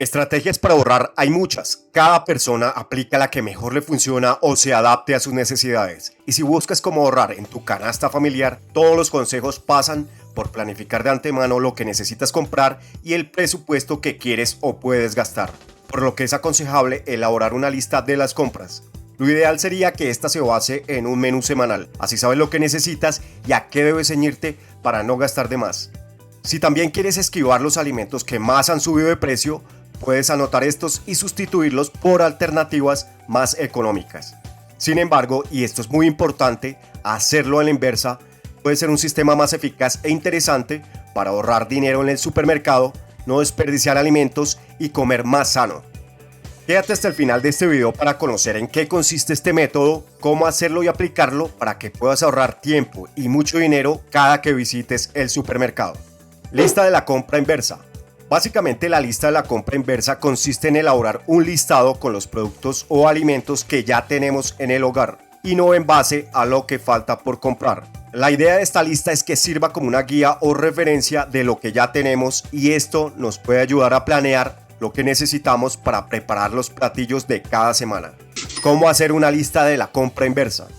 Estrategias para ahorrar hay muchas. Cada persona aplica la que mejor le funciona o se adapte a sus necesidades. Y si buscas cómo ahorrar en tu canasta familiar, todos los consejos pasan por planificar de antemano lo que necesitas comprar y el presupuesto que quieres o puedes gastar. Por lo que es aconsejable elaborar una lista de las compras. Lo ideal sería que esta se base en un menú semanal. Así sabes lo que necesitas y a qué debes ceñirte para no gastar de más. Si también quieres esquivar los alimentos que más han subido de precio, puedes anotar estos y sustituirlos por alternativas más económicas. Sin embargo, y esto es muy importante, hacerlo a la inversa puede ser un sistema más eficaz e interesante para ahorrar dinero en el supermercado, no desperdiciar alimentos y comer más sano. Quédate hasta el final de este video para conocer en qué consiste este método, cómo hacerlo y aplicarlo para que puedas ahorrar tiempo y mucho dinero cada que visites el supermercado. Lista de la compra inversa. Básicamente la lista de la compra inversa consiste en elaborar un listado con los productos o alimentos que ya tenemos en el hogar y no en base a lo que falta por comprar. La idea de esta lista es que sirva como una guía o referencia de lo que ya tenemos y esto nos puede ayudar a planear lo que necesitamos para preparar los platillos de cada semana. ¿Cómo hacer una lista de la compra inversa?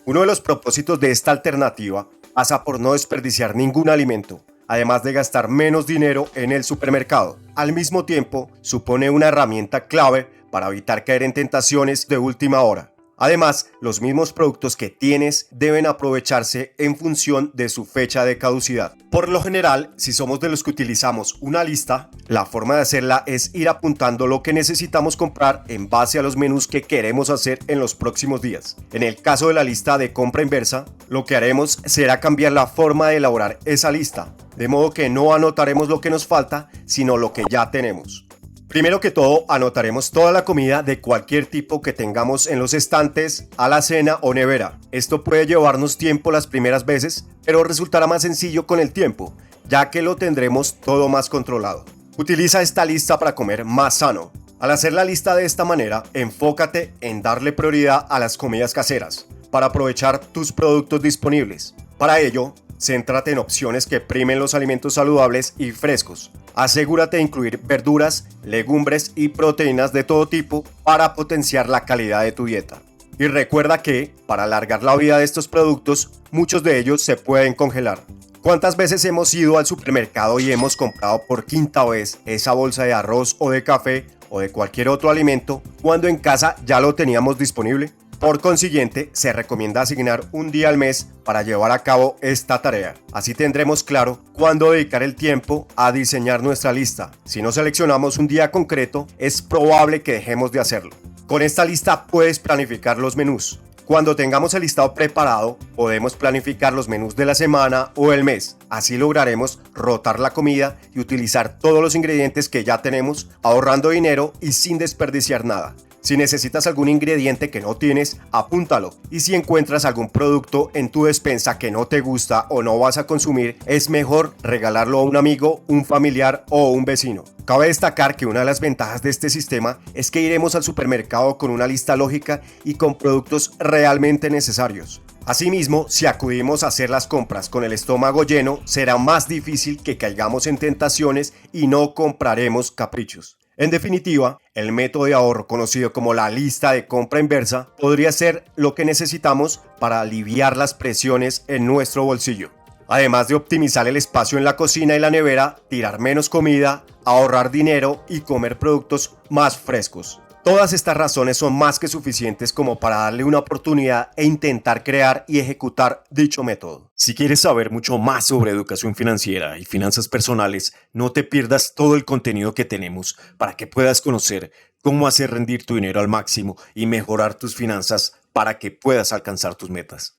Uno de los propósitos de esta alternativa pasa por no desperdiciar ningún alimento, además de gastar menos dinero en el supermercado. Al mismo tiempo, supone una herramienta clave para evitar caer en tentaciones de última hora. Además, los mismos productos que tienes deben aprovecharse en función de su fecha de caducidad. Por lo general, si somos de los que utilizamos una lista, la forma de hacerla es ir apuntando lo que necesitamos comprar en base a los menús que queremos hacer en los próximos días. En el caso de la lista de compra inversa, lo que haremos será cambiar la forma de elaborar esa lista, de modo que no anotaremos lo que nos falta, sino lo que ya tenemos. Primero que todo, anotaremos toda la comida de cualquier tipo que tengamos en los estantes, alacena o nevera. Esto puede llevarnos tiempo las primeras veces, pero resultará más sencillo con el tiempo, ya que lo tendremos todo más controlado. Utiliza esta lista para comer más sano. Al hacer la lista de esta manera, enfócate en darle prioridad a las comidas caseras, para aprovechar tus productos disponibles. Para ello, céntrate en opciones que primen los alimentos saludables y frescos. Asegúrate de incluir verduras, legumbres y proteínas de todo tipo para potenciar la calidad de tu dieta. Y recuerda que, para alargar la vida de estos productos, muchos de ellos se pueden congelar. ¿Cuántas veces hemos ido al supermercado y hemos comprado por quinta vez esa bolsa de arroz o de café o de cualquier otro alimento cuando en casa ya lo teníamos disponible? Por consiguiente, se recomienda asignar un día al mes para llevar a cabo esta tarea. Así tendremos claro cuándo dedicar el tiempo a diseñar nuestra lista. Si no seleccionamos un día concreto, es probable que dejemos de hacerlo. Con esta lista puedes planificar los menús. Cuando tengamos el listado preparado, podemos planificar los menús de la semana o el mes. Así lograremos rotar la comida y utilizar todos los ingredientes que ya tenemos, ahorrando dinero y sin desperdiciar nada. Si necesitas algún ingrediente que no tienes, apúntalo. Y si encuentras algún producto en tu despensa que no te gusta o no vas a consumir, es mejor regalarlo a un amigo, un familiar o un vecino. Cabe destacar que una de las ventajas de este sistema es que iremos al supermercado con una lista lógica y con productos realmente necesarios. Asimismo, si acudimos a hacer las compras con el estómago lleno, será más difícil que caigamos en tentaciones y no compraremos caprichos. En definitiva, el método de ahorro conocido como la lista de compra inversa podría ser lo que necesitamos para aliviar las presiones en nuestro bolsillo. Además de optimizar el espacio en la cocina y la nevera, tirar menos comida, ahorrar dinero y comer productos más frescos. Todas estas razones son más que suficientes como para darle una oportunidad e intentar crear y ejecutar dicho método. Si quieres saber mucho más sobre educación financiera y finanzas personales, no te pierdas todo el contenido que tenemos para que puedas conocer cómo hacer rendir tu dinero al máximo y mejorar tus finanzas para que puedas alcanzar tus metas.